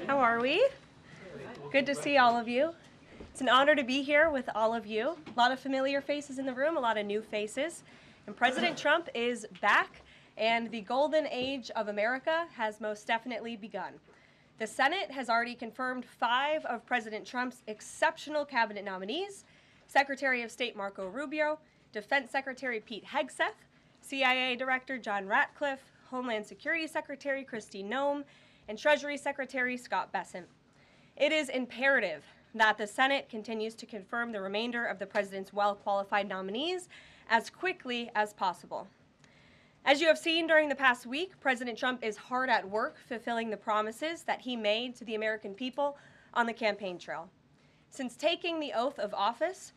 How are we? Good to see all of you. It's an honor to be here with all of you. A lot of familiar faces in the room, a lot of new faces. And President Trump is back, and the golden age of America has most definitely begun. The Senate has already confirmed 5 of President Trump's exceptional cabinet nominees: Secretary of State Marco Rubio, Defense Secretary Pete Hegseth, CIA Director John Ratcliffe, Homeland Security Secretary Kristi Noem, and Treasury Secretary Scott Bessent. It is imperative that the Senate continues to confirm the remainder of the president's well-qualified nominees as quickly as possible. As you have seen during the past week, President Trump is hard at work fulfilling the promises that he made to the American people on the campaign trail. Since taking the oath of office,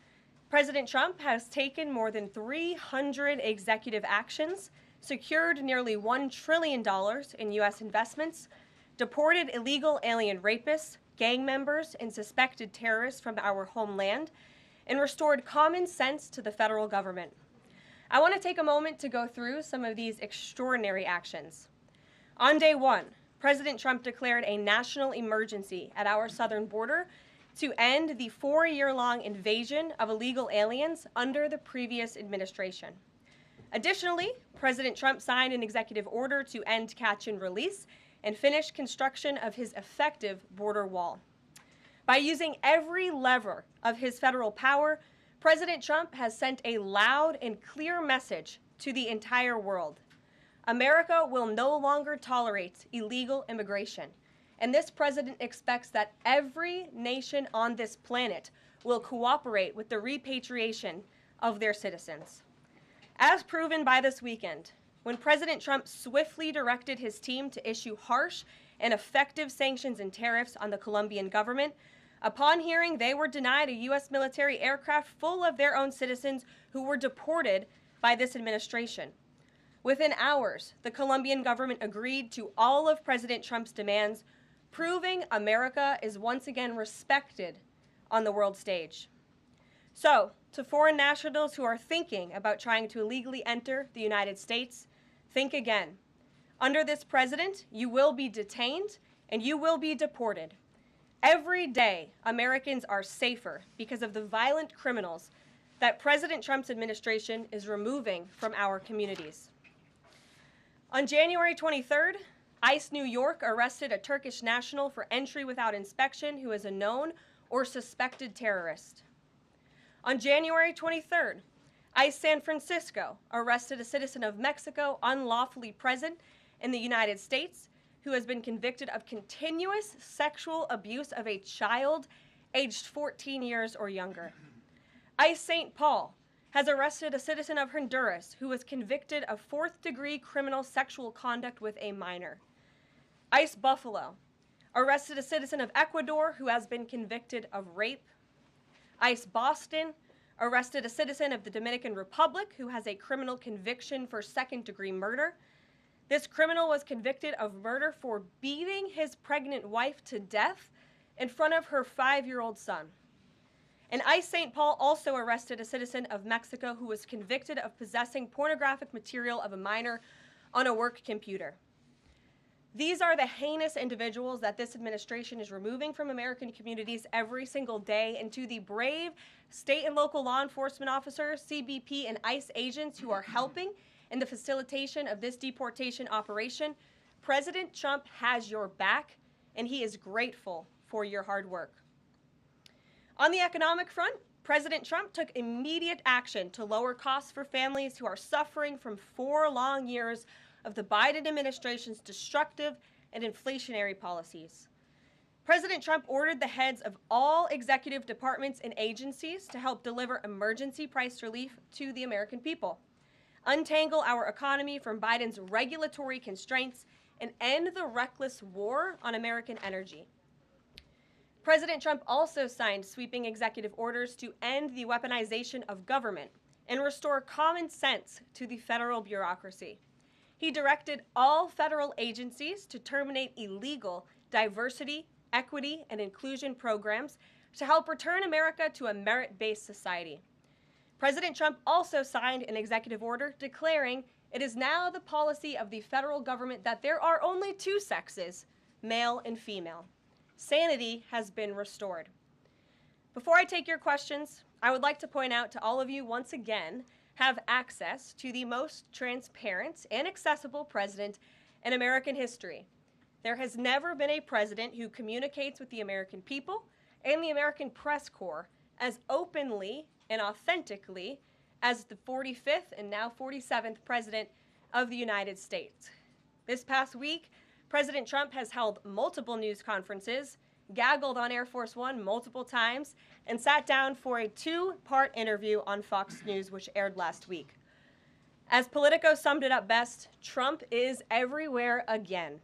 President Trump has taken more than 300 executive actions, secured nearly $1 trillion in U.S. investments, deported illegal alien rapists, gang members, and suspected terrorists from our homeland, and restored common sense to the federal government. I want to take a moment to go through some of these extraordinary actions. On day 1, President Trump declared a national emergency at our southern border to end the 4-year-long invasion of illegal aliens under the previous administration. Additionally, President Trump signed an executive order to end catch and release and finish construction of his effective border wall. By using every lever of his federal power, President Trump has sent a loud and clear message to the entire world. America will no longer tolerate illegal immigration, and this president expects that every nation on this planet will cooperate with the repatriation of their citizens. As proven by this weekend, when President Trump swiftly directed his team to issue harsh and effective sanctions and tariffs on the Colombian government, upon hearing they were denied a U.S. military aircraft full of their own citizens who were deported by this administration. Within hours, the Colombian government agreed to all of President Trump's demands, proving America is once again respected on the world stage. So, to foreign nationals who are thinking about trying to illegally enter the United States, think again. Under this president, you will be detained and you will be deported. Every day, Americans are safer because of the violent criminals that President Trump's administration is removing from our communities. On January 23rd, ICE New York arrested a Turkish national for entry without inspection who is a known or suspected terrorist. On January 23rd, ICE San Francisco arrested a citizen of Mexico unlawfully present in the United States who has been convicted of continuous sexual abuse of a child aged 14 years or younger. ICE St. Paul has arrested a citizen of Honduras who was convicted of 4th-degree criminal sexual conduct with a minor. ICE Buffalo arrested a citizen of Ecuador who has been convicted of rape. ICE Boston arrested a citizen of the Dominican Republic who has a criminal conviction for 2nd-degree murder. This criminal was convicted of murder for beating his pregnant wife to death in front of her 5-year-old son. And ICE St. Paul also arrested a citizen of Mexico who was convicted of possessing pornographic material of a minor on a work computer. These are the heinous individuals that this administration is removing from American communities every single day, and to the brave state and local law enforcement officers, CBP, and ICE agents who are helping in the facilitation of this deportation operation, President Trump has your back, and he is grateful for your hard work. On the economic front, President Trump took immediate action to lower costs for families who are suffering from 4 long years of the Biden administration's destructive and inflationary policies. President Trump ordered the heads of all executive departments and agencies to help deliver emergency price relief to the American people, untangle our economy from Biden's regulatory constraints, and end the reckless war on American energy. President Trump also signed sweeping executive orders to end the weaponization of government and restore common sense to the federal bureaucracy. He directed all federal agencies to terminate illegal diversity, equity, and inclusion programs to help return America to a merit-based society. President Trump also signed an executive order declaring it is now the policy of the federal government that there are only 2 sexes, male and female. sanity has been restored. Before I take your questions, I would like to point out to all of you once again have access to the most transparent and accessible president in American history. There has never been a president who communicates with the American people and the American press corps as openly and authentically as the 45th and now 47th president of the United States. This past week, President Trump has held multiple news conferences, gaggled on Air Force One multiple times, and sat down for a two-part interview on Fox News, which aired last week. As Politico summed it up best, Trump is everywhere again.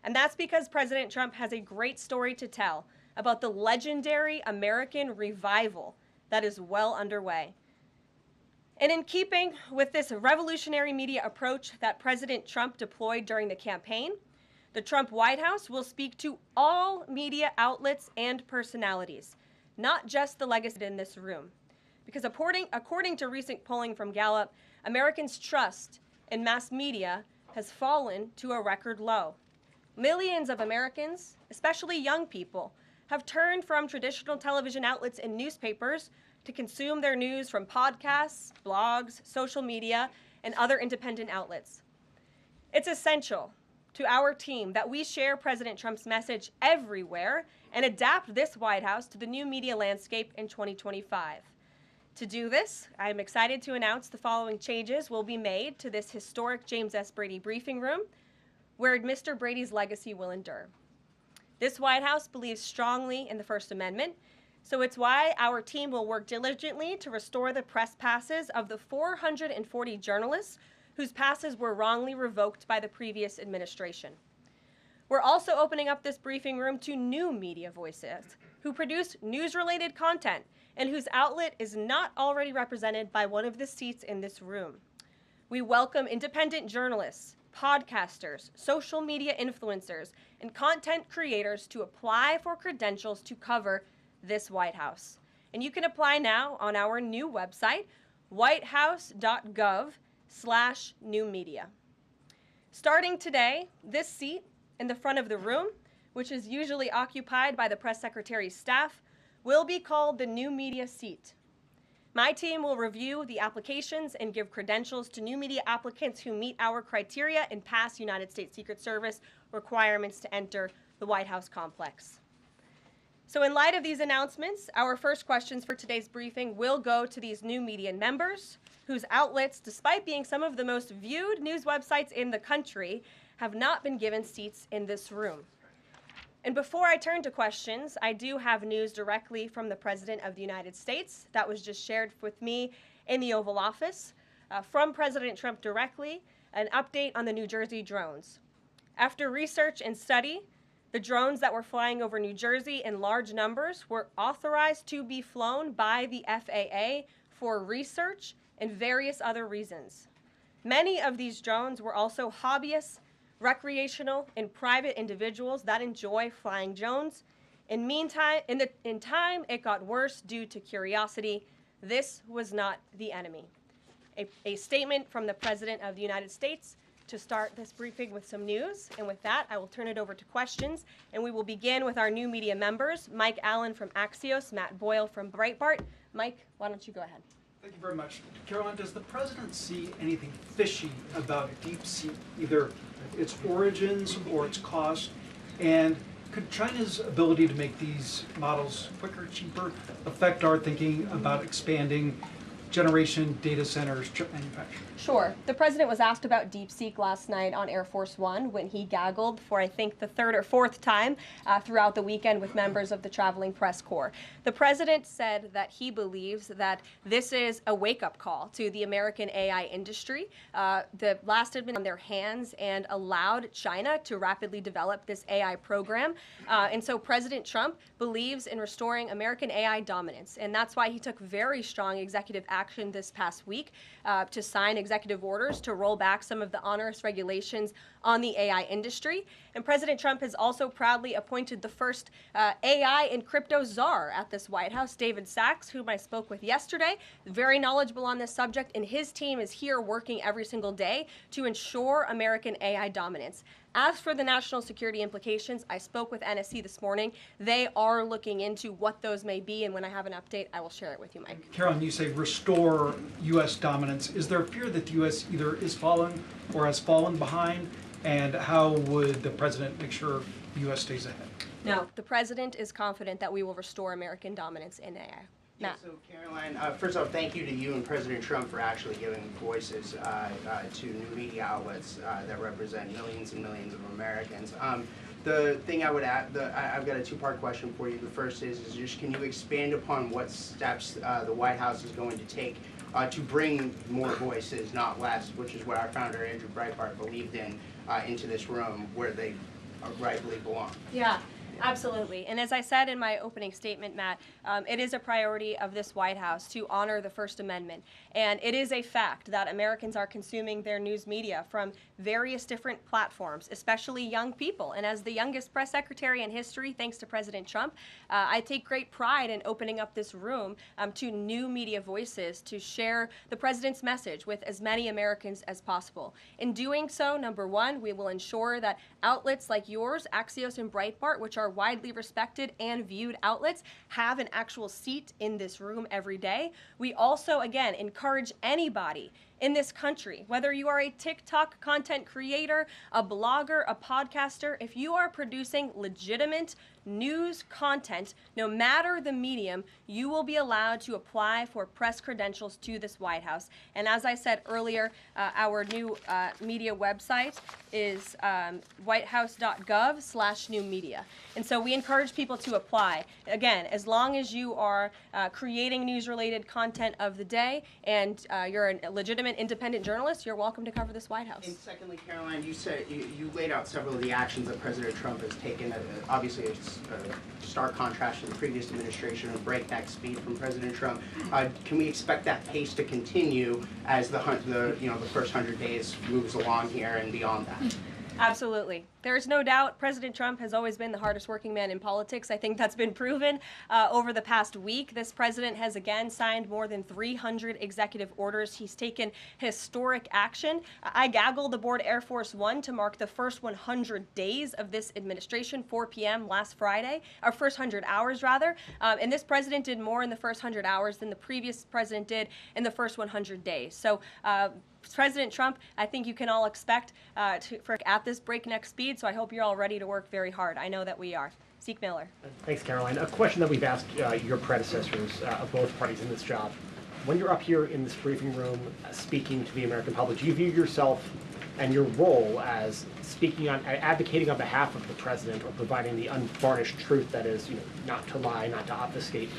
And that's because President Trump has a great story to tell about the legendary American revival that is well underway. And in keeping with this revolutionary media approach that President Trump deployed during the campaign, the Trump White House will speak to all media outlets and personalities, not just the legacy in this room. Because according to recent polling from Gallup, Americans' trust in mass media has fallen to a record low. Millions of Americans, especially young people, have turned from traditional television outlets and newspapers to consume their news from podcasts, blogs, social media, and other independent outlets. It's essential to our team that we share President Trump's message everywhere and adapt this White House to the new media landscape in 2025. To do this, I am excited to announce the following changes will be made to this historic James S. Brady briefing room, where Mr. Brady's legacy will endure. This White House believes strongly in the First Amendment, so it's why our team will work diligently to restore the press passes of the 440 journalists whose passes were wrongly revoked by the previous administration. We're also opening up this briefing room to new media voices who produce news-related content and whose outlet is not already represented by one of the seats in this room. We welcome independent journalists, podcasters, social media influencers, and content creators to apply for credentials to cover this White House. And you can apply now on our new website, whitehouse.gov/newmedia. Starting today, this seat in the front of the room, which is usually occupied by the press secretary's staff, will be called the new media seat. My team will review the applications and give credentials to new media applicants who meet our criteria and pass United States Secret Service requirements to enter the White House complex. So in light of these announcements, our first questions for today's briefing will go to these new media members whose outlets, despite being some of the most viewed news websites in the country, have not been given seats in this room. And before I turn to questions, I do have news directly from the President of the United States that was just shared with me in the Oval Office from President Trump directly, an update on the New Jersey drones. After research and study, the drones that were flying over New Jersey in large numbers were authorized to be flown by the FAA for research and various other reasons. Many of these drones were also hobbyists, recreational, and private individuals that enjoy flying drones. In time, it got worse due to curiosity. This was not the enemy. A statement from the President of the United States to start this briefing with some news. And with that, I will turn it over to questions. And we will begin with our new media members, Mike Allen from Axios, Matt Boyle from Breitbart. Mike, why don't you go ahead? Thank you very much. Karoline, does the President see anything fishy about DeepSeek, either its origins or its cost? And could China's ability to make these models quicker, cheaper, affect our thinking about expanding generation data centers, chip manufacturing? Sure. The President was asked about DeepSeek last night on Air Force One when he gaggled for, I think, the third or fourth time throughout the weekend with members of the traveling press corps. The President said that he believes that this is a wake-up call to the American AI industry. The last had been on their hands and allowed China to rapidly develop this AI program. And so President Trump believes in restoring American AI dominance. And that's why he took very strong executive action this past week to sign executive orders to roll back some of the onerous regulations on the AI industry. And President Trump has also proudly appointed the first AI and crypto czar at this White House, David Sachs, whom I spoke with yesterday, very knowledgeable on this subject, and his team is here working every single day to ensure American AI dominance. As for the national security implications, I spoke with NSC this morning. They are looking into what those may be, and when I have an update, I will share it with you, Mike. Caroline, you say restore U.S. dominance. Is there a fear that the U.S. either is falling or has fallen behind? And how would the president make sure the U.S. stays ahead? No, the president is confident that we will restore American dominance in AI. Yeah, so Caroline, first off, thank you to you and President Trump for actually giving voices to new media outlets that represent millions and millions of Americans. The thing I would add, I've got a two-part question for you. The first is just can you expand upon what steps the White House is going to take to bring more voices, not less, which is what our founder Andrew Breitbart believed in, into this room where they rightfully belong. Yeah. Absolutely. And as I said in my opening statement, Matt, it is a priority of this White House to honor the First Amendment. And it is a fact that Americans are consuming their news media from various different platforms, especially young people. And as the youngest press secretary in history, thanks to President Trump, I take great pride in opening up this room to new media voices to share the president's message with as many Americans as possible. In doing so, number one, we will ensure that outlets like yours, Axios and Breitbart, which are widely respected and viewed outlets, have an actual seat in this room every day. We also, again, encourage anybody in this country, whether you are a TikTok content creator, a blogger, a podcaster, if you are producing legitimate news content, no matter the medium, you will be allowed to apply for press credentials to this White House. And as I said earlier, our new media website is whitehouse.gov/new media. And so we encourage people to apply. Again, as long as you are creating news-related content of the day and you're a legitimate independent journalist, you're welcome to cover this White House. And secondly, Caroline, you said you laid out several of the actions that President Trump has taken. Obviously, it's a stark contrast to the previous administration of breakneck speed from President Trump. Can we expect that pace to continue as the first 100 days moves along here and beyond that? Absolutely. There is no doubt President Trump has always been the hardest working man in politics. I think that's been proven over the past week. This president has again signed more than 300 executive orders. He's taken historic action. I gaggled aboard Air Force One to mark the first 100 days of this administration, 4 p.m. last Friday, or first 100 hours rather. And this president did more in the first 100 hours than the previous president did in the first 100 days. So President Trump, I think you can all expect at this breakneck speed, so I hope you're all ready to work very hard. I know that we are. Zeke Miller. Thanks, Caroline. A question that we've asked your predecessors of both parties in this job. When you're up here in this briefing room speaking to the American public, do you view yourself and your role as advocating on behalf of the president or providing the unvarnished truth that is, not to lie, not to obfuscate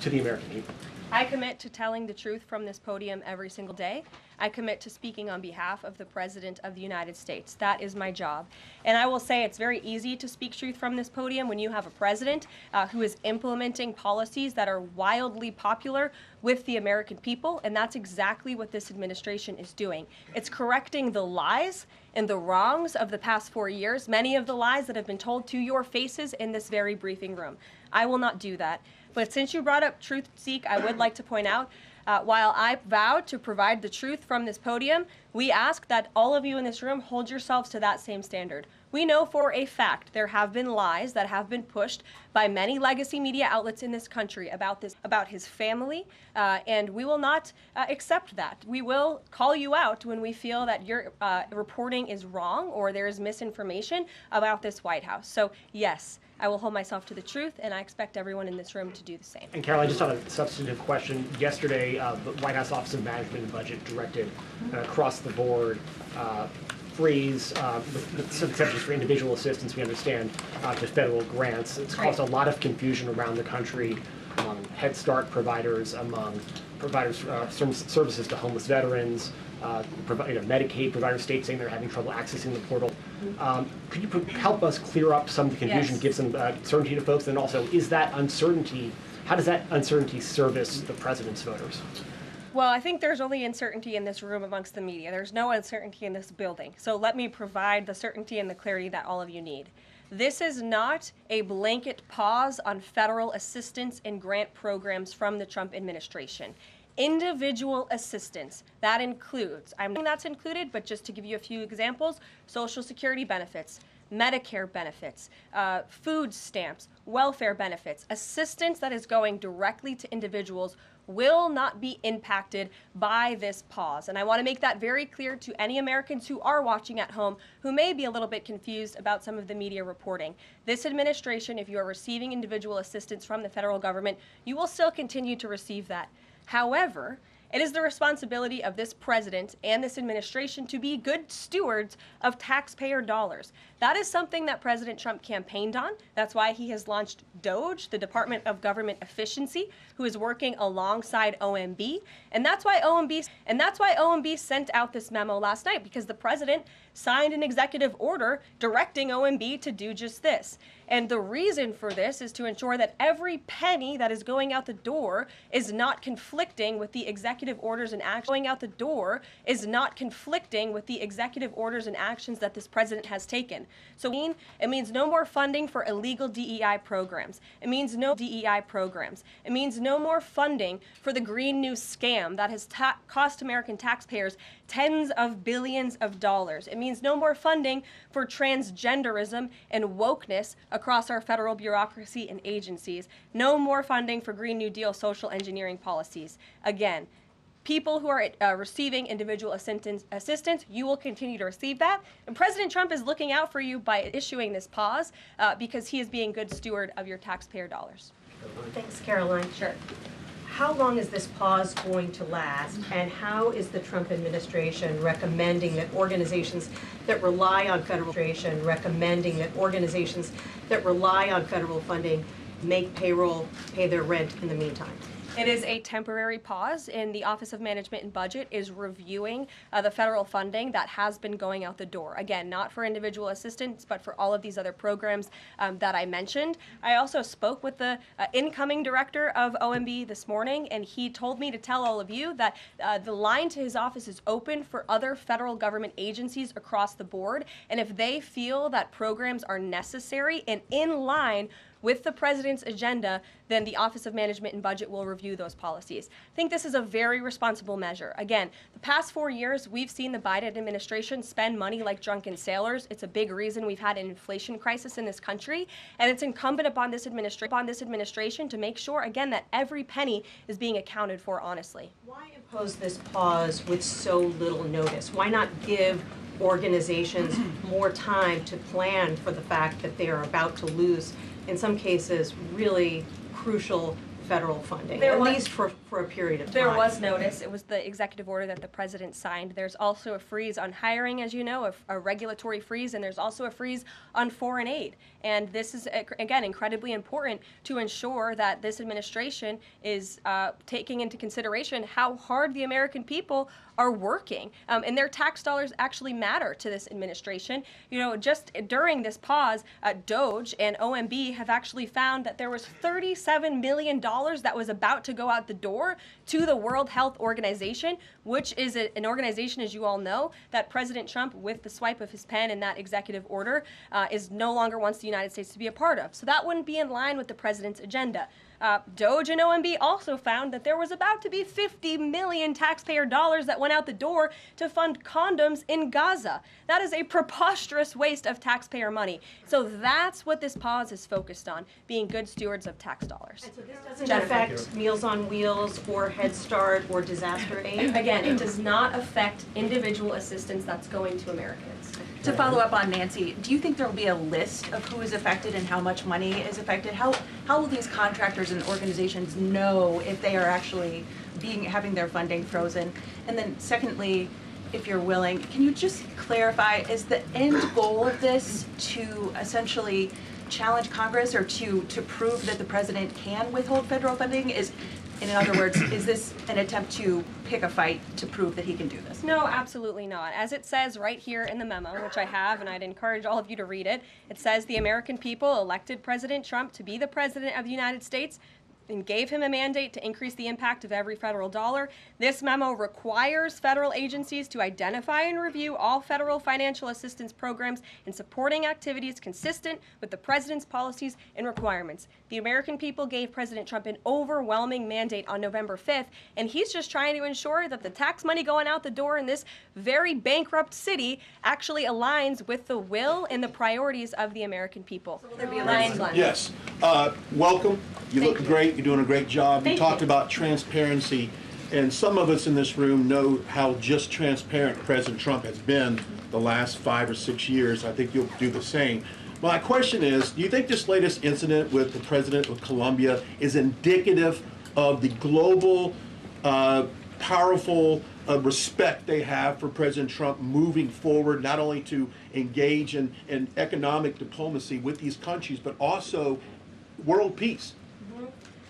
to the American people? I commit to telling the truth from this podium every single day. I commit to speaking on behalf of the President of the United States. That is my job. And I will say it's very easy to speak truth from this podium when you have a president who is implementing policies that are wildly popular with the American people, and that's exactly what this administration is doing. It's correcting the lies and the wrongs of the past 4 years, many of the lies that have been told to your faces in this very briefing room. I will not do that. But since you brought up truth, Zeke, I would like to point out, while I vowed to provide the truth from this podium, we ask that all of you in this room hold yourselves to that same standard. We know for a fact there have been lies that have been pushed by many legacy media outlets in this country about his family, and we will not accept that. We will call you out when we feel that your reporting is wrong or there is misinformation about this White House. So yes, I will hold myself to the truth, and I expect everyone in this room to do the same. And Caroline, just on a substantive question, yesterday the White House Office of Management and Budget directed across the board freeze, with some exceptions for individual assistance, we understand, to federal grants. It's caused a lot of confusion around the country among Head Start providers, among providers services to homeless veterans, Medicaid providers, states saying they're having trouble accessing the portal. Could you help us clear up some of the confusion, Yes. give some certainty to folks, and also is that uncertainty, how does that uncertainty service the president's voters? Well, I think there's only uncertainty in this room amongst the media. There's no uncertainty in this building. So let me provide the certainty and the clarity that all of you need. This is not a blanket pause on federal assistance and grant programs from the Trump administration. individual assistance. That includes, I'm not saying that's included, but just to give you a few examples, Social Security benefits, Medicare benefits, food stamps, welfare benefits, assistance that is going directly to individuals will not be impacted by this pause. And I want to make that very clear to any Americans who are watching at home who may be a little bit confused about some of the media reporting. This administration, if you are receiving individual assistance from the federal government, you will still continue to receive that. However, it is the responsibility of this president and this administration to be good stewards of taxpayer dollars. That is something that President Trump campaigned on. That's why he has launched DOGE, the Department of Government Efficiency, who is working alongside OMB. And that's why OMB sent out this memo last night, because the president signed an executive order directing OMB to do just this. And the reason for this is to ensure that every penny that is going out the door is not conflicting with the executive orders and actions that this president has taken. So it means no more funding for illegal DEI programs. It means no DEI programs. It means no more funding for the Green New scam that has cost American taxpayers tens of billions of dollars. It means no more funding for transgenderism and wokeness across our federal bureaucracy and agencies. No more funding for Green New Deal social engineering policies. Again, people who are receiving individual assistance, you will continue to receive that. And President Trump is looking out for you by issuing this pause because he is being good steward of your taxpayer dollars. Thanks, Karoline. Sure. How long is this pause going to last, and how is the Trump administration recommending that organizations that rely on federal funding make payroll, pay their rent in the meantime? It is a temporary pause, and the Office of Management and Budget is reviewing the federal funding that has been going out the door. Again, not for individual assistance, but for all of these other programs that I mentioned. I also spoke with the incoming director of OMB this morning, and he told me to tell all of you that the line to his office is open for other federal government agencies across the board, and if they feel that programs are necessary and in line with the president's agenda, then the Office of Management and Budget will review those policies. I think this is a very responsible measure. Again, the past 4 years, we've seen the Biden administration spend money like drunken sailors. It's a big reason we've had an inflation crisis in this country, and it's incumbent upon this administration to make sure, again, that every penny is being accounted for honestly. Why impose this pause with so little notice? Why not give organizations more time to plan for the fact that they are about to lose, in some cases, really crucial federal funding, at least for a period of time? There was notice. It was the executive order that the president signed. There's also a freeze on hiring, as you know, a regulatory freeze, and there's also a freeze on foreign aid. And this is, again, incredibly important to ensure that this administration is taking into consideration how hard the American people are working. And their tax dollars actually matter to this administration. You know, just during this pause, DOGE and OMB have actually found that there was $37 million that was about to go out the door to the World Health Organization, which is an organization, as you all know, that President Trump, with the swipe of his pen in that executive order, is no longer wants the United States to be a part of. So that wouldn't be in line with the president's agenda. DOGE and OMB also found that there was about to be 50 million taxpayer dollars that went out the door to fund condoms in Gaza. That is a preposterous waste of taxpayer money. So that's what this pause is focused on, being good stewards of tax dollars. And so this doesn't affect Meals on Wheels or Head Start or disaster aid? Again, it does not affect individual assistance that's going to Americans. To follow up on Nancy, do you think there will be a list of who is affected and how much money is affected? How will these contractors and organizations know if they are actually having their funding frozen? And then secondly, if you're willing, can you just clarify, is the end goal of this to essentially challenge Congress or to prove that the president can withhold federal funding? In other words, is this an attempt to pick a fight to prove that he can do this? No, absolutely not. As it says right here in the memo, which I have, and I'd encourage all of you to read it, it says the American people elected President Trump to be the president of the United States. and gave him a mandate to increase the impact of every federal dollar. This memo requires federal agencies to identify and review all federal financial assistance programs and supporting activities consistent with the president's policies and requirements. The American people gave President Trump an overwhelming mandate on November 5th, and he's just trying to ensure that the tax money going out the door in this very bankrupt city actually aligns with the will and the priorities of the American people. So will there be a last one? Yes. Welcome. You look great. You're doing a great job. You Thank talked you. about transparency, and some of us in this room know how just transparent President Trump has been the last 5 or 6 years. I think you'll do the same. My question is, do you think this latest incident with the president of Colombia is indicative of the global, powerful respect they have for President Trump moving forward, not only to engage in economic diplomacy with these countries, but also world peace?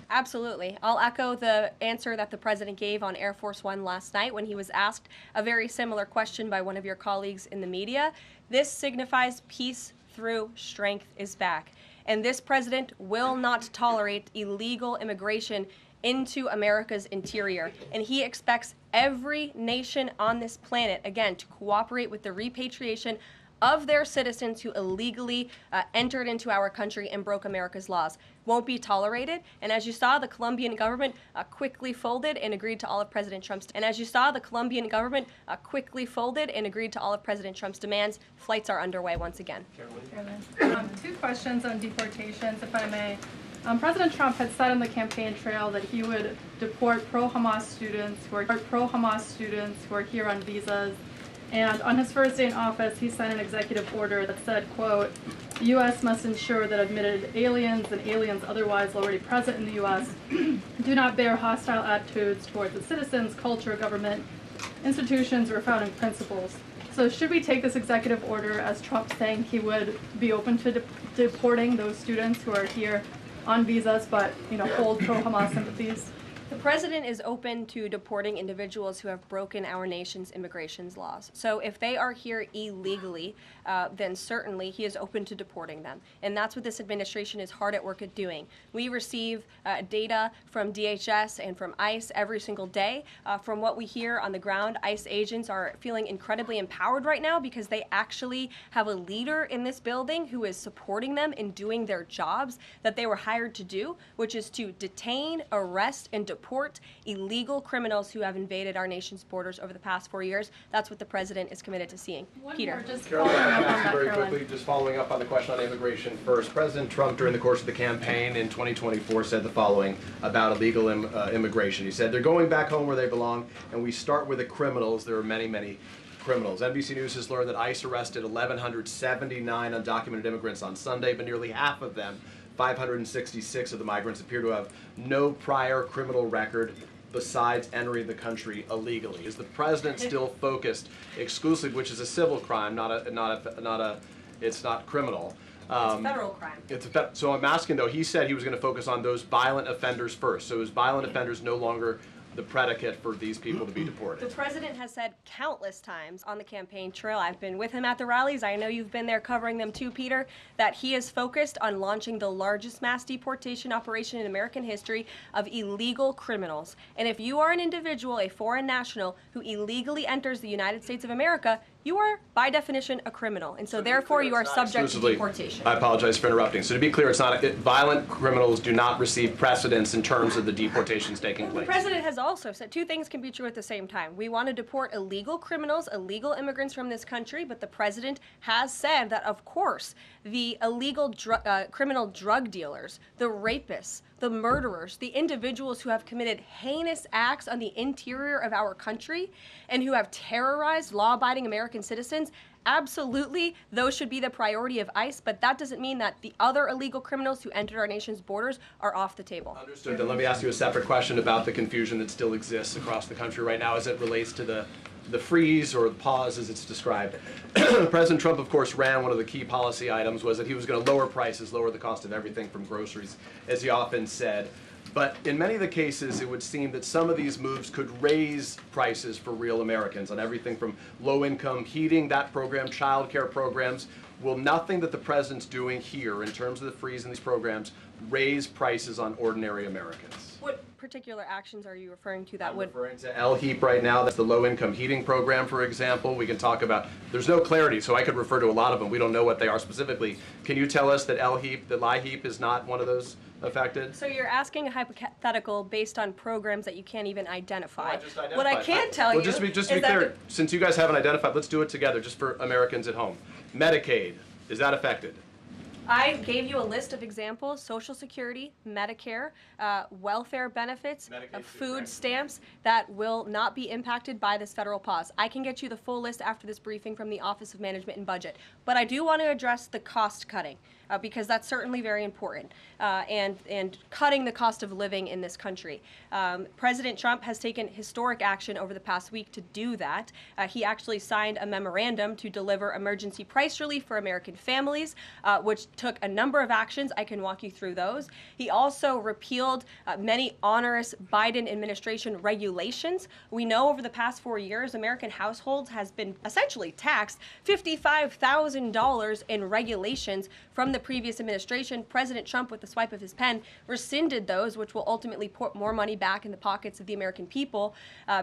Absolutely. I'll echo the answer that the president gave on Air Force One last night when he was asked a very similar question by one of your colleagues in the media. This signifies peace through strength is back. And this president will not tolerate illegal immigration into America's interior. And he expects every nation on this planet, again, to cooperate with the repatriation of their citizens who illegally entered into our country and broke America's laws. Won't be tolerated. And as you saw, the Colombian government quickly folded and agreed to all of President Trump's. demands. Flights are underway once again. Karoline. Two questions on deportations, if I may. President Trump had said on the campaign trail that he would deport pro-Hamas students who are here on visas. And on his first day in office, he signed an executive order that said, quote, "The U.S. must ensure that admitted aliens and aliens otherwise already present in the U.S. do not bear hostile attitudes towards its citizens, culture, government, institutions, or founding principles." So should we take this executive order as Trump saying he would be open to deporting those students who are here on visas but, hold pro-Hamas sympathies? The president is open to deporting individuals who have broken our nation's immigration laws. So if they are here illegally, then certainly he is open to deporting them. And that's what this administration is hard at work at doing. We receive data from DHS and from ICE every single day. From what we hear on the ground, ICE agents are feeling incredibly empowered right now because they actually have a leader in this building who is supporting them in doing their jobs that they were hired to do, which is to detain, arrest, and deport illegal criminals who have invaded our nation's borders over the past 4 years. That's what the president is committed to seeing. Peter. Caroline, I'm going to ask you very quickly, just following up on the question on immigration first. President Trump, during the course of the campaign in 2024, said the following about illegal immigration. He said, "They're going back home where they belong, and we start with the criminals. There are many, many criminals." NBC News has learned that ICE arrested 1,179 undocumented immigrants on Sunday, but nearly half of them, 566 of the migrants, appear to have no prior criminal record besides entering the country illegally. Is the president still focused exclusively, which is a civil crime, it's not criminal? It's a federal crime. So I'm asking though, he said he was going to focus on those violent offenders first. So is violent offenders no longer the predicate for these people to be deported? The president has said countless times on the campaign trail, I've been with him at the rallies, I know you've been there covering them too, Peter, that he is focused on launching the largest mass deportation operation in American history of illegal criminals. And if you are an individual, a foreign national, who illegally enters the United States of America, you are, by definition, a criminal. And so therefore, you are subject to deportation. I apologize for interrupting. So to be clear, it's not violent criminals do not receive precedence in terms of the deportations taking place. The president has also said two things can be true at the same time. We want to deport illegal criminals, illegal immigrants from this country, but the president has said that, of course, the illegal criminal drug dealers, the rapists, the murderers, the individuals who have committed heinous acts on the interior of our country and who have terrorized law-abiding American citizens, absolutely, those should be the priority of ICE, but that doesn't mean that the other illegal criminals who entered our nation's borders are off the table. Understood. Then let me ask you a separate question about the confusion that still exists across the country right now as it relates to the freeze or the pause as it's described. President Trump, of course, ran one of the key policy items was that he was going to lower prices, lower the cost of everything from groceries, as he often said. But in many of the cases, it would seem that some of these moves could raise prices for real Americans on everything from low-income heating, that program, child care programs, Will nothing that the president's doing here in terms of the freeze and these programs raise prices on ordinary Americans? What particular actions are you referring to that I'm would? referring to LHEAP right now. That's the low-income heating program, for example. We can talk about, there's no clarity, so I could refer to a lot of them. We don't know what they are specifically. Can you tell us that LHEAP, that LIHEAP is not one of those affected? So you're asking a hypothetical based on programs that you can't even identify. I just identified. What I can tell well, you just to be is clear, that since you guys haven't identified, let's do it together, just for Americans at home. Medicaid, is that affected? I gave you a list of examples: Social Security, Medicare, welfare benefits, food stamps that will not be impacted by this federal pause. I can get you the full list after this briefing from the Office of Management and Budget. But I do want to address the cost cutting because that's certainly very important and cutting the cost of living in this country. President Trump has taken historic action over the past week to do that. He actually signed a memorandum to deliver emergency price relief for American families, which took a number of actions. I can walk you through those. He also repealed many onerous Biden administration regulations. We know over the past 4 years, American households has been essentially taxed $55,000 in regulations from the previous administration. President Trump, with the swipe of his pen, rescinded those, which will ultimately put more money back in the pockets of the American people.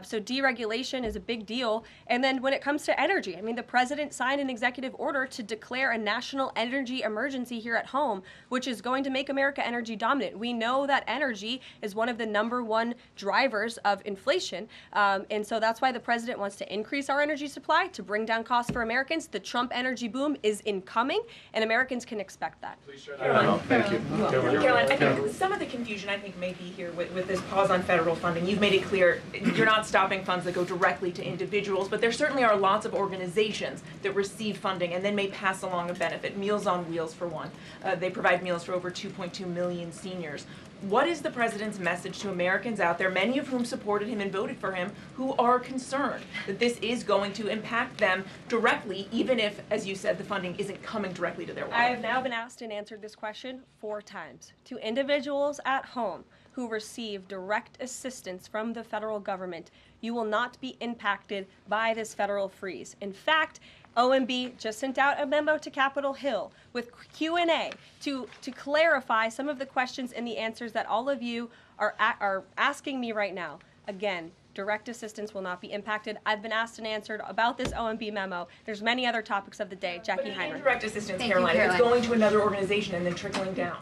So deregulation is a big deal. And then when it comes to energy, I mean, the president signed an executive order to declare a national energy emergency here at home, which is going to make America energy dominant. We know that energy is one of the #1 drivers of inflation. And so that's why the president wants to increase our energy supply to bring down costs for Americans. The Trump energy boom is incoming, and Americans can expect that. Please share that. Thank you. Karoline, I think some of the confusion may be here with this pause on federal funding. You've made it clear you're not stopping funds that go directly to individuals, but there certainly are lots of organizations that receive funding and then may pass along a benefit. Meals on Wheels, for one. They provide meals for over 2.2 million seniors. What is the president's message to Americans out there, many of whom supported him and voted for him, who are concerned that this is going to impact them directly, even if, as you said, the funding isn't coming directly to their wallet? I have now been asked and answered this question 4 times. To individuals at home who receive direct assistance from the federal government, you will not be impacted by this federal freeze. In fact, OMB just sent out a memo to Capitol Hill with Q&A to clarify some of the questions and the answers that all of you are asking me right now. Again, direct assistance will not be impacted. I've been asked and answered about this OMB memo. There's many other topics of the day. Jackie Heinrich. Direct assistance, Karoline, it's going to another organization and then trickling down.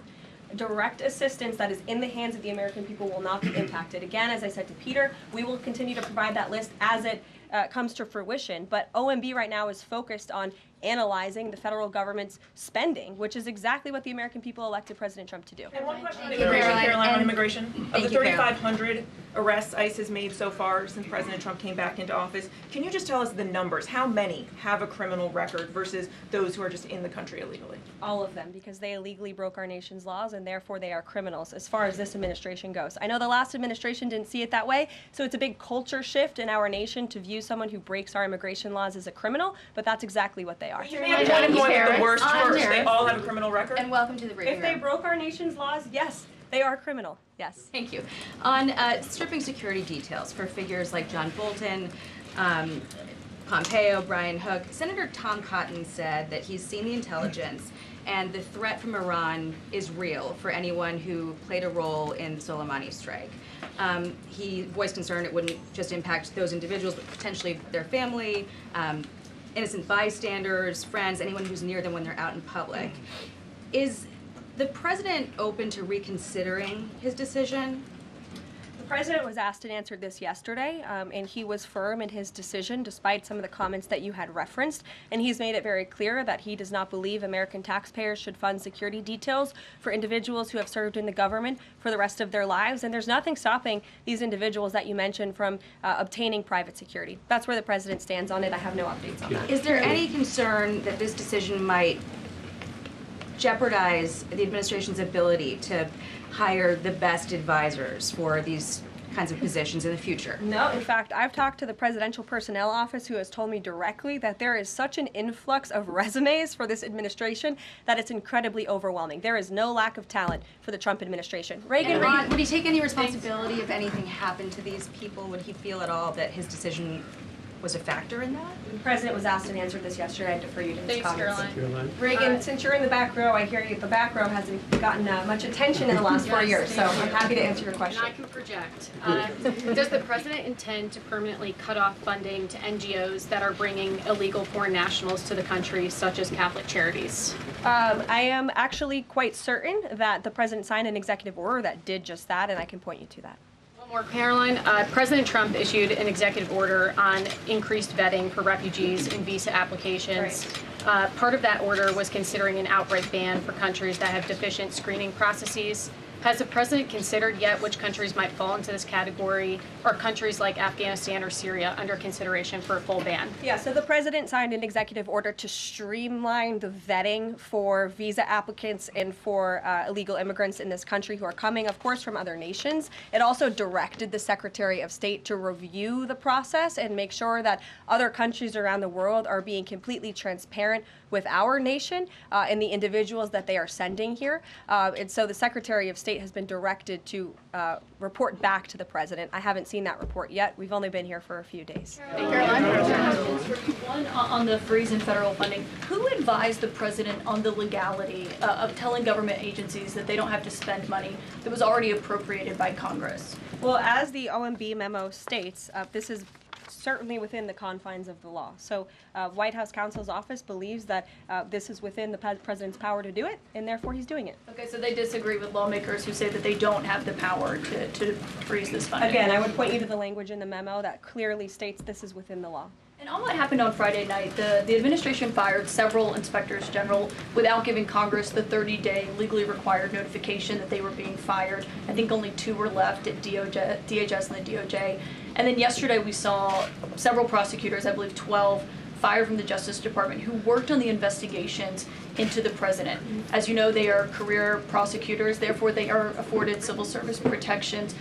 Direct assistance that is in the hands of the American people will not be impacted. Again, as I said to Peter, we will continue to provide that list as it comes to fruition. But OMB right now is focused on analyzing the federal government's spending, which is exactly what the American people elected President Trump to do. And one question on immigration, Karoline, on immigration. Of the 3,500 arrests ICE has made so far since President Trump came back into office, can you just tell us the numbers? How many have a criminal record versus those who are just in the country illegally? All of them, because they illegally broke our nation's laws and therefore they are criminals as far as this administration goes. I know the last administration didn't see it that way, so it's a big culture shift in our nation to view someone who breaks our immigration laws as a criminal, but that's exactly what they are. You may have one going with the worst first. They all have a criminal record. And welcome to the briefing If they room. broke our nation's laws, yes, they are criminal. Yes. Thank you. On stripping security details for figures like John Bolton, Pompeo, Brian Hook, Senator Tom Cotton said that he's seen the intelligence and the threat from Iran is real for anyone who played a role in the Soleimani strike. He voiced concern it wouldn't just impact those individuals, but potentially their family, innocent bystanders, friends, anyone who's near them when they're out in public. Is the president open to reconsidering his decision? The president was asked and answered this yesterday, and he was firm in his decision despite some of the comments that you had referenced, and he's made it very clear that he does not believe American taxpayers should fund security details for individuals who have served in the government for the rest of their lives, and there's nothing stopping these individuals that you mentioned from obtaining private security. That's where the president stands on it. I have no updates on that. Is there any concern that this decision might jeopardize the administration's ability to hire the best advisors for these kinds of positions in the future? No, in fact, I've talked to the Presidential Personnel Office, who has told me directly that there is such an influx of resumes for this administration that it's incredibly overwhelming. There is no lack of talent for the Trump administration. And Ron, would he take any responsibility if anything happened to these people? Would he feel at all that his decision was a factor in that? The president was asked and answered this yesterday. I defer you to his Thanks, comments. Caroline. Reagan, since you're in the back row, I hear you, the back row hasn't gotten much attention in the last 4 years, so I'm happy to answer your question. And I can project. Does the president intend to permanently cut off funding to NGOs that are bringing illegal foreign nationals to the country, such as Catholic charities? I am actually quite certain that the president signed an executive order that did just that, and I can point you to that. One more, Caroline. President Trump issued an executive order on increased vetting for refugees in visa applications. Part of that order was considering an outright ban for countries that have deficient screening processes. Has the president considered yet which countries might fall into this category, or countries like Afghanistan or Syria under consideration for a full ban? Yeah, so the president signed an executive order to streamline the vetting for visa applicants and for illegal immigrants in this country who are coming, of course, from other nations. It also directed the Secretary of State to review the process and make sure that other countries around the world are being completely transparent with our nation and the individuals that they are sending here. And so the Secretary of State has been directed to report back to the president. I haven't seen that report yet. We've only been here for a few days. Caroline, one on the freeze in federal funding. Who advised the president on the legality of telling government agencies that they don't have to spend money that was already appropriated by Congress? Well, as the OMB memo states, this is certainly within the confines of the law. So White House counsel's office believes that this is within the president's power to do it, and therefore he's doing it. Okay, so they disagree with lawmakers who say that they don't have the power to freeze this funding. Again, I would point you to the language in the memo that clearly states this is within the law. And on what happened on Friday night, the administration fired several inspectors general without giving Congress the 30-day legally required notification that they were being fired. I think only 2 were left at DHS and the DOJ. And then yesterday we saw several prosecutors, I believe 12, fired from the Justice Department who worked on the investigations into the president. As you know, they are career prosecutors, therefore they are afforded civil service protections.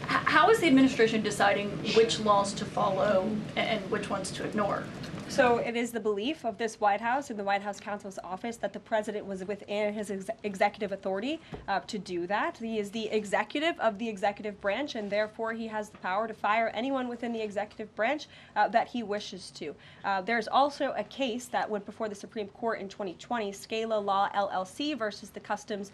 How is the administration deciding which laws to follow and which ones to ignore? So it is the belief of this White House and the White House counsel's office that the president was within his executive authority to do that. He is the executive of the executive branch, and therefore he has the power to fire anyone within the executive branch that he wishes to. There's also a case that went before the Supreme Court in 2020, Scala Law LLC versus the Customs,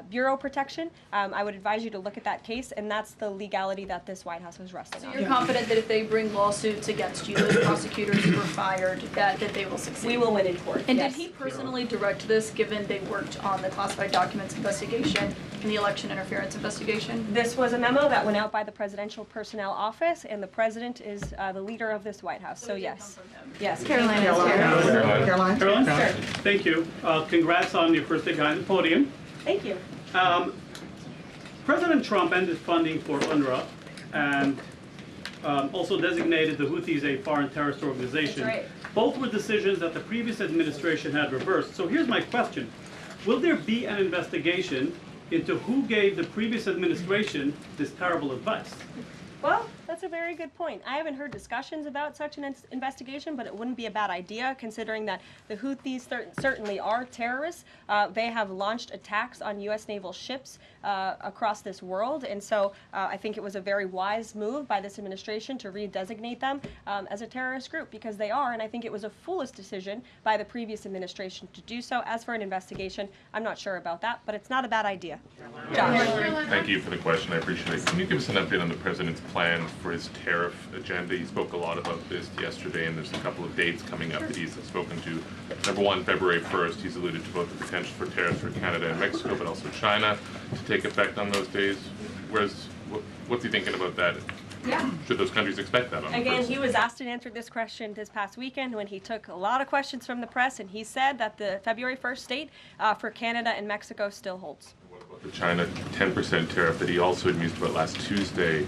Bureau protection. I would advise you to look at that case, and that's the legality that this White House was resting on. So you're confident that if they bring lawsuits against you, those prosecutors who were fired, that they will succeed? We will win in court. And yes. Did he personally direct this, given they worked on the classified documents investigation and the election interference investigation? This was a memo that went out by the Presidential Personnel Office, and the president is the leader of this White House. So yes. Yes. Caroline. Caroline? Sure. Thank you. Congrats on your first day behind the podium. Thank you. President Trump ended funding for UNRWA and also designated the Houthis a foreign terrorist organization. That's right. Both were decisions that the previous administration had reversed. So here's my question. Will there be an investigation into who gave the previous administration this terrible advice? Well, that's a very good point. I haven't heard discussions about such an investigation, but it wouldn't be a bad idea considering that the Houthis certainly are terrorists. They have launched attacks on U.S. naval ships across this world, and so I think it was a very wise move by this administration to redesignate them as a terrorist group, because they are, and I think it was a foolish decision by the previous administration to do so. As for an investigation, I'm not sure about that, but it's not a bad idea. Josh. Thank you for the question. I appreciate it. Can you give us an update on the president's plan for his tariff agenda? He spoke a lot about this yesterday, and there's a couple of dates coming up that he's spoken to. Number one, February 1st, he's alluded to both the potential for tariffs for Canada and Mexico, but also China to take effect on those days. What's he thinking about that? Yeah. Should those countries expect that on the Again, first? he was asked and answered this question this past weekend when he took a lot of questions from the press, and he said that the February 1st date for Canada and Mexico still holds. The China 10% tariff that he also had mused about last Tuesday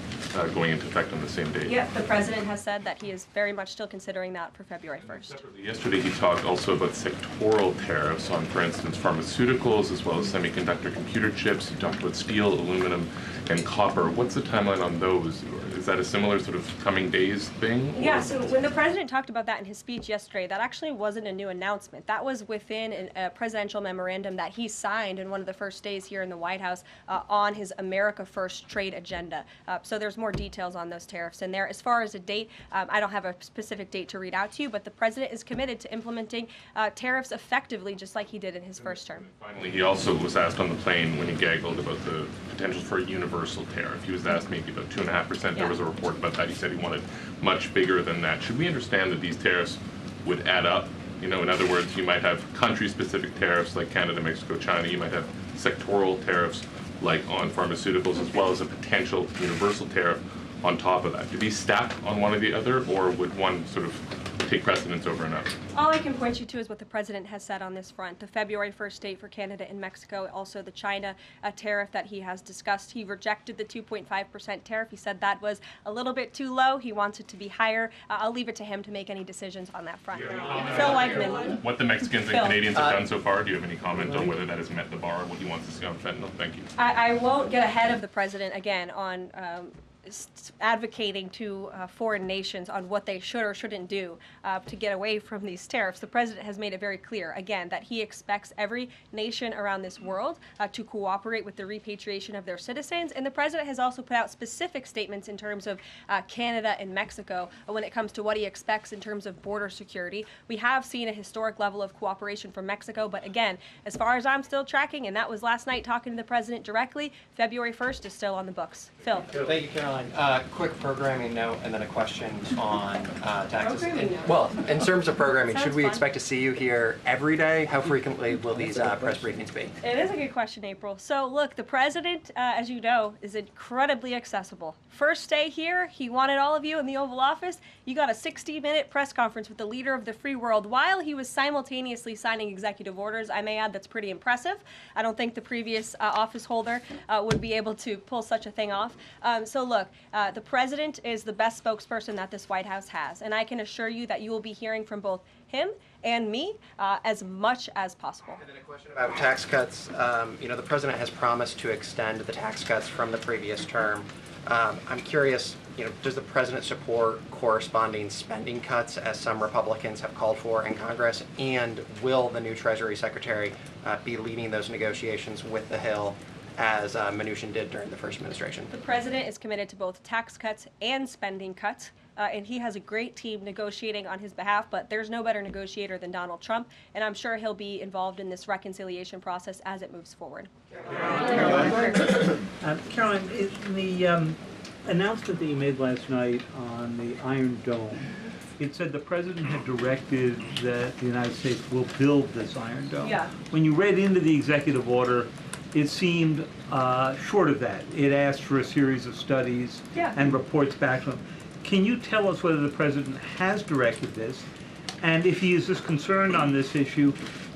going into effect on the same day. Yep, the president has said that he is very much still considering that for February 1st. Separately, yesterday he talked also about sectoral tariffs on, for instance, pharmaceuticals as well as semiconductor computer chips. He talked about steel, aluminum, and copper. What's the timeline on those? Is that a similar sort of coming days thing? Yeah, so when the president talked about that in his speech yesterday, that actually wasn't a new announcement. That was within a presidential memorandum that he signed in one of the first days here in the White House on his America First trade agenda. So there's more details on those tariffs in there. As far as a date, I don't have a specific date to read out to you, but the president is committed to implementing tariffs effectively, just like he did in his first term. Finally, he also was asked on the plane when he gaggled about the potential for a universal tariff. He was asked maybe about 2.5%. There was a report about that. He said he wanted much bigger than that. Should we understand that these tariffs would add up? You know, in other words, you might have country-specific tariffs like Canada, Mexico, China. You might have sectoral tariffs like on pharmaceuticals, as well as a potential universal tariff on top of that. Do these stack on one or the other, or would one sort of take precedence over another? All I can point you to is what the president has said on this front. The February 1st date for Canada and Mexico, also the China tariff that he has discussed. He rejected the 2.5% tariff. He said that was a little bit too low. He wants it to be higher. I'll leave it to him to make any decisions on that front. Phil Weichman. What the Mexicans and Canadians have done so far, do you have any comment on whether that has met the bar, what he wants to see on fentanyl? Thank you. I won't get ahead of the president again on advocating to foreign nations on what they should or shouldn't do to get away from these tariffs. The president has made it very clear, again, that he expects every nation around this world to cooperate with the repatriation of their citizens. And the president has also put out specific statements in terms of Canada and Mexico when it comes to what he expects in terms of border security. We have seen a historic level of cooperation from Mexico, but again, as far as I'm still tracking, and that was last night talking to the president directly, February 1st is still on the books. Phil. Thank you, Caroline. Quick programming note and then a question on taxes. In terms of programming, should we expect to see you here every day? How frequently will these press briefings be? It is a good question, April. So look, the president, as you know, is incredibly accessible. First day here, he wanted all of you in the Oval Office. You got a 60-minute press conference with the leader of the free world while he was simultaneously signing executive orders. I may add that's pretty impressive. I don't think the previous office holder would be able to pull such a thing off. So look, the president is the best spokesperson that this White House has, and I can assure you that you will be hearing from both him and me as much as possible. And then a question about tax cuts. You know, the president has promised to extend the tax cuts from the previous term. I'm curious, you know, does the president support corresponding spending cuts as some Republicans have called for in Congress? And will the new Treasury Secretary be leading those negotiations with the Hill as Mnuchin did during the first administration? The president is committed to both tax cuts and spending cuts, and he has a great team negotiating on his behalf, but there's no better negotiator than Donald Trump, and I'm sure he'll be involved in this reconciliation process as it moves forward. Caroline, in the announcement that you made last night on the Iron Dome, it said the president had directed that the United States will build this Iron Dome. Yeah. When you read into the executive order, it seemed short of that. It asked for a series of studies and reports back to him. Can you tell us whether the president has directed this? And if he is as concerned on this issue,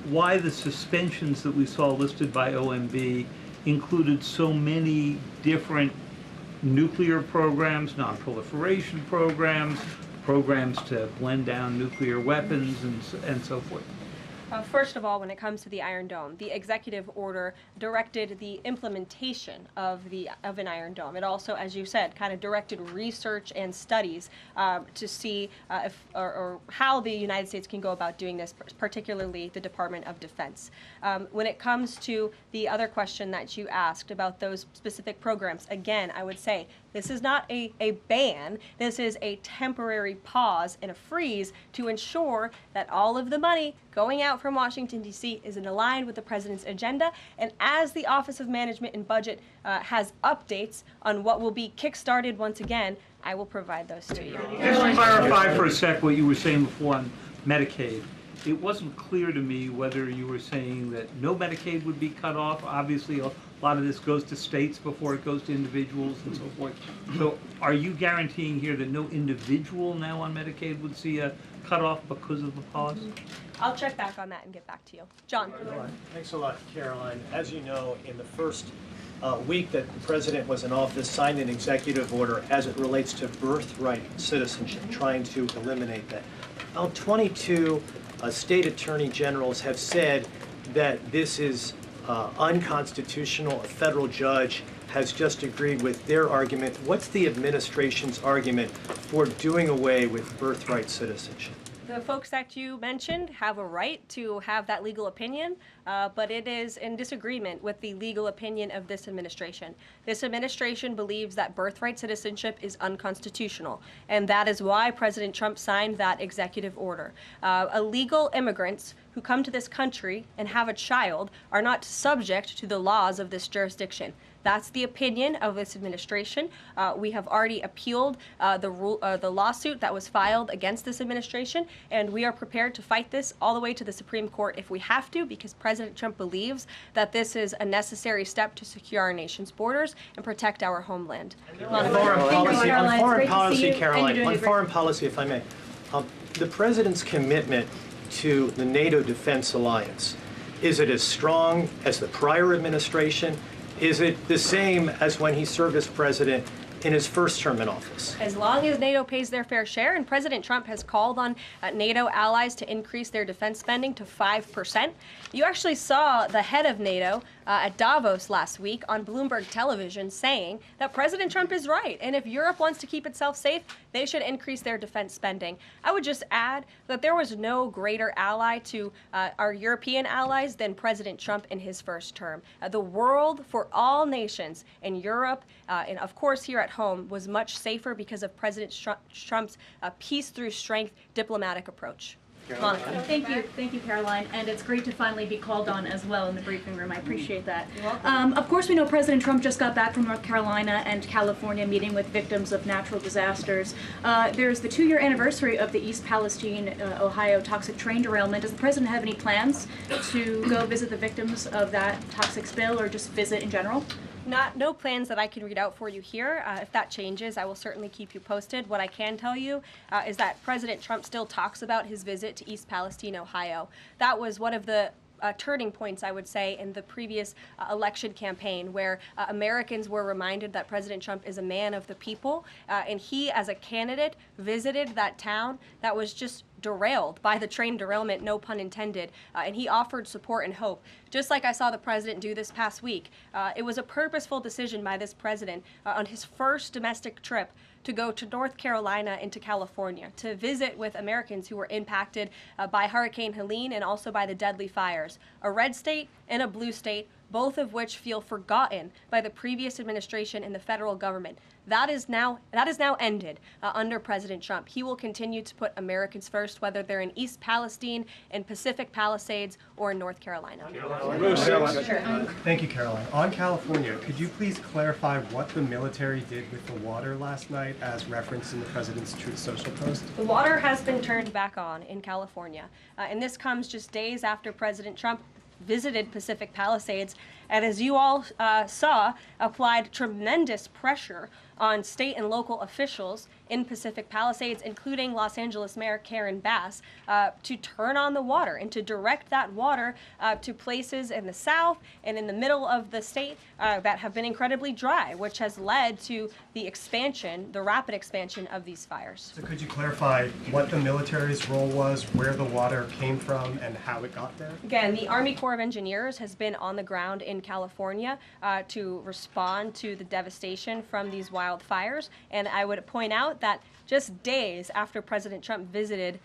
why the suspensions that we saw listed by OMB included so many different nuclear programs, non-proliferation programs, programs to blend down nuclear weapons, and so forth? First of all, when it comes to the Iron Dome, the executive order directed the implementation of an Iron Dome. It also, as you said, kind of directed research and studies to see if or how the United States can go about doing this, particularly the Department of Defense. When it comes to the other question that you asked about those specific programs, again, I would say this is not a ban. This is a temporary pause and a freeze to ensure that all of the money going out from Washington, D.C. is aligned with the president's agenda. And as the Office of Management and Budget has updates on what will be kickstarted once again, I will provide those to you. Just to clarify for a sec what you were saying before on Medicaid. It wasn't clear to me whether you were saying that no Medicaid would be cut off. Obviously, a lot of this goes to states before it goes to individuals and so forth. So are you guaranteeing here that no individual now on Medicaid would see a cutoff because of the pause? I'll check back on that and get back to you. John. Thanks a lot, Caroline. As you know, in the first week that the president was in office, signed an executive order as it relates to birthright citizenship, trying to eliminate that. Now, 22 state attorney generals have said that this is unconstitutional. A federal judge has just agreed with their argument. What's the administration's argument for doing away with birthright citizenship? The folks that you mentioned have a right to have that legal opinion, but it is in disagreement with the legal opinion of this administration. This administration believes that birthright citizenship is unconstitutional, and that is why President Trump signed that executive order. Illegal immigrants who come to this country and have a child are not subject to the laws of this jurisdiction. That's the opinion of this administration. We have already appealed the lawsuit that was filed against this administration, and we are prepared to fight this all the way to the Supreme Court if we have to, because President Trump believes that this is a necessary step to secure our nation's borders and protect our homeland. On foreign policy, if I may, the President's commitment to the NATO Defense Alliance, is it as strong as the prior administration? Is it the same as when he served as president in his first term in office? As long as NATO pays their fair share, and President Trump has called on NATO allies to increase their defense spending to 5%. You actually saw the head of NATO at Davos last week on Bloomberg television saying that President Trump is right, and if Europe wants to keep itself safe, they should increase their defense spending. I would just add that there was no greater ally to our European allies than President Trump in his first term. The world for all nations in Europe, and of course here at home, was much safer because of President Trump's peace through strength diplomatic approach. Monica. Thank you, Caroline, and it's great to finally be called on as well in the briefing room. I appreciate that. You're welcome. Of course, we know President Trump just got back from North Carolina and California meeting with victims of natural disasters. There's the 2-year anniversary of the East Palestine, Ohio toxic train derailment. Does the President have any plans to go visit the victims of that toxic spill, or just visit in general? No plans that I can read out for you here. If that changes, I will certainly keep you posted. What I can tell you is that President Trump still talks about his visit to East Palestine, Ohio. That was one of the turning points, I would say, in the previous election campaign, where Americans were reminded that President Trump is a man of the people, and he, as a candidate, visited that town that was just derailed by the train derailment, no pun intended, and he offered support and hope. Just like I saw the president do this past week, it was a purposeful decision by this president on his first domestic trip to go to North Carolina and to California to visit with Americans who were impacted by Hurricane Helene and also by the deadly fires. A red state and a blue state, both of which feel forgotten by the previous administration and the federal government. That is now ended under President Trump. He will continue to put Americans first, whether they're in East Palestine, in Pacific Palisades, or in North Carolina. Thank you, Caroline. On California, could you please clarify what the military did with the water last night as referenced in the President's Truth Social post? The water has been turned back on in California, and this comes just days after President Trump visited Pacific Palisades, and as you all saw, applied tremendous pressure on state and local officials in Pacific Palisades, including Los Angeles Mayor Karen Bass, to turn on the water and to direct that water to places in the south and in the middle of the state that have been incredibly dry, which has led to the expansion, the rapid expansion of these fires. So could you clarify what the military's role was, where the water came from, and how it got there? Again, the Army Corps of Engineers has been on the ground in California to respond to the devastation from these wildfires, and I would point out that just days after President Trump visited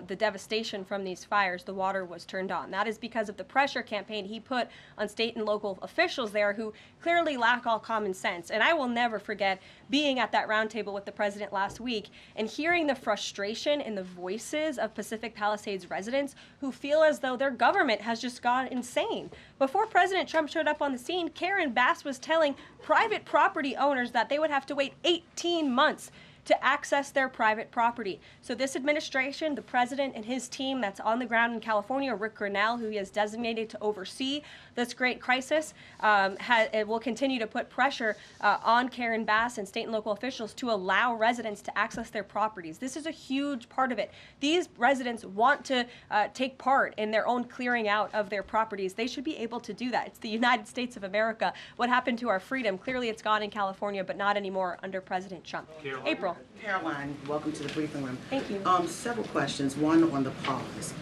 the devastation from these fires, the water was turned on. That is because of the pressure campaign he put on state and local officials there who clearly lack all common sense. And I will never forget being at that roundtable with the president last week and hearing the frustration in the voices of Pacific Palisades residents who feel as though their government has just gone insane. Before President Trump showed up on the scene, Karen Bass was telling private property owners that they would have to wait 18 months to access their private property. So this administration, the president and his team that's on the ground in California, Rick Grinnell, who he has designated to oversee this great crisis, it will continue to put pressure on Karen Bass and state and local officials to allow residents to access their properties. This is a huge part of it. These residents want to take part in their own clearing out of their properties. They should be able to do that. It's the United States of America. What happened to our freedom? Clearly it's gone in California, but not anymore under President Trump. April. Caroline, welcome to the briefing room. Thank you. Several questions. One on the pause.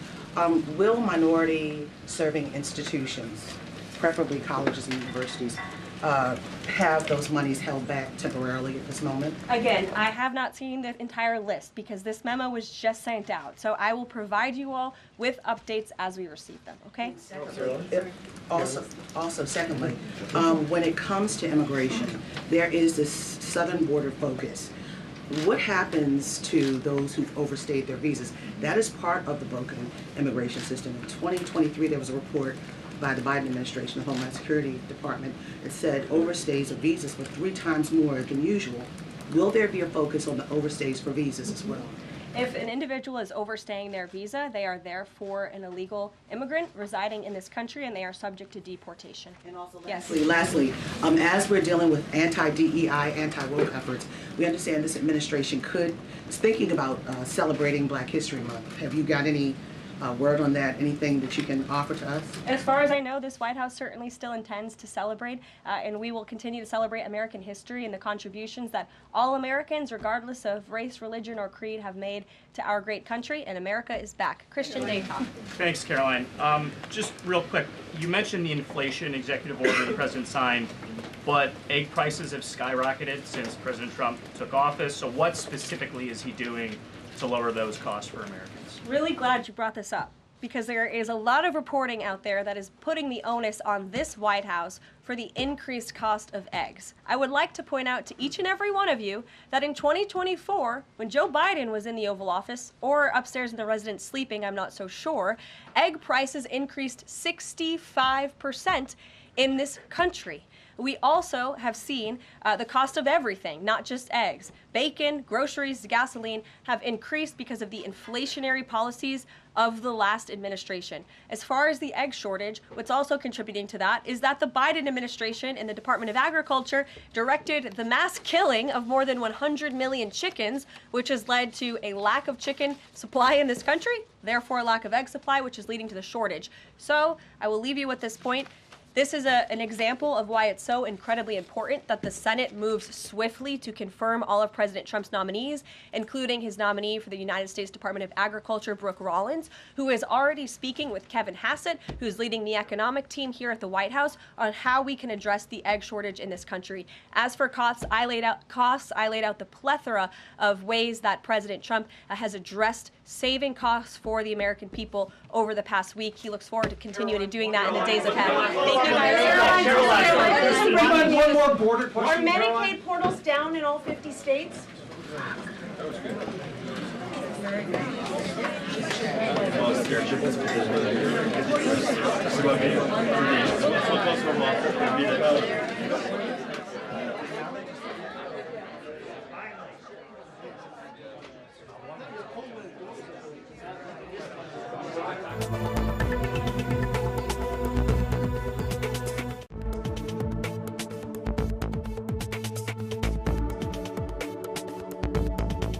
Will minority serving institutions, preferably colleges and universities, have those monies held back temporarily at this moment? Again, I have not seen the entire list because this memo was just sent out. So I will provide you all with updates as we receive them, okay? Also, secondly, when it comes to immigration, there is this southern border focus. What happens to those who've overstayed their visas? That is part of the broken immigration system. In 2023, there was a report by the Biden administration, the Homeland Security Department, that said overstays of visas were 3 times more than usual. Will there be a focus on the overstays for visas as well? If an individual is overstaying their visa, they are therefore an illegal immigrant residing in this country and they are subject to deportation. And also yes. Lastly, as we're dealing with anti-DEI, anti-woke efforts, we understand this administration is thinking about celebrating Black History Month. Have you got any word on that? Anything that you can offer to us? As far as I know, this White House certainly still intends to celebrate, and we will continue to celebrate American history and the contributions that all Americans, regardless of race, religion, or creed, have made to our great country, and America is back. Christian Daycock. Thanks, Caroline. Just real quick, you mentioned the inflation executive order the president signed, but egg prices have skyrocketed since President Trump took office, so what specifically is he doing to lower those costs for Americans? Really glad you brought this up because there is a lot of reporting out there that is putting the onus on this White House for the increased cost of eggs. I would like to point out to each and every one of you that in 2024, when Joe Biden was in the Oval Office, or upstairs in the residence sleeping, I'm not so sure, egg prices increased 65% in this country. We also have seen the cost of everything, not just eggs. Bacon, groceries, gasoline have increased because of the inflationary policies of the last administration. As far as the egg shortage, what's also contributing to that is that the Biden administration and the Department of Agriculture directed the mass killing of more than 100 million chickens, which has led to a lack of chicken supply in this country, therefore a lack of egg supply, which is leading to the shortage. So I will leave you with this point. This is an example of why it's so incredibly important that the Senate moves swiftly to confirm all of President Trump's nominees, including his nominee for the United States Department of Agriculture, Brooke Rollins, who is already speaking with Kevin Hassett, who's leading the economic team here at the White House, on how we can address the egg shortage in this country. As for costs, I laid out the plethora of ways that President Trump has addressed saving costs for the American people over the past week. He looks forward to continuing to doing that in the days ahead. Thank you guys. One more border question. Are Medicaid portals down in all 50 states?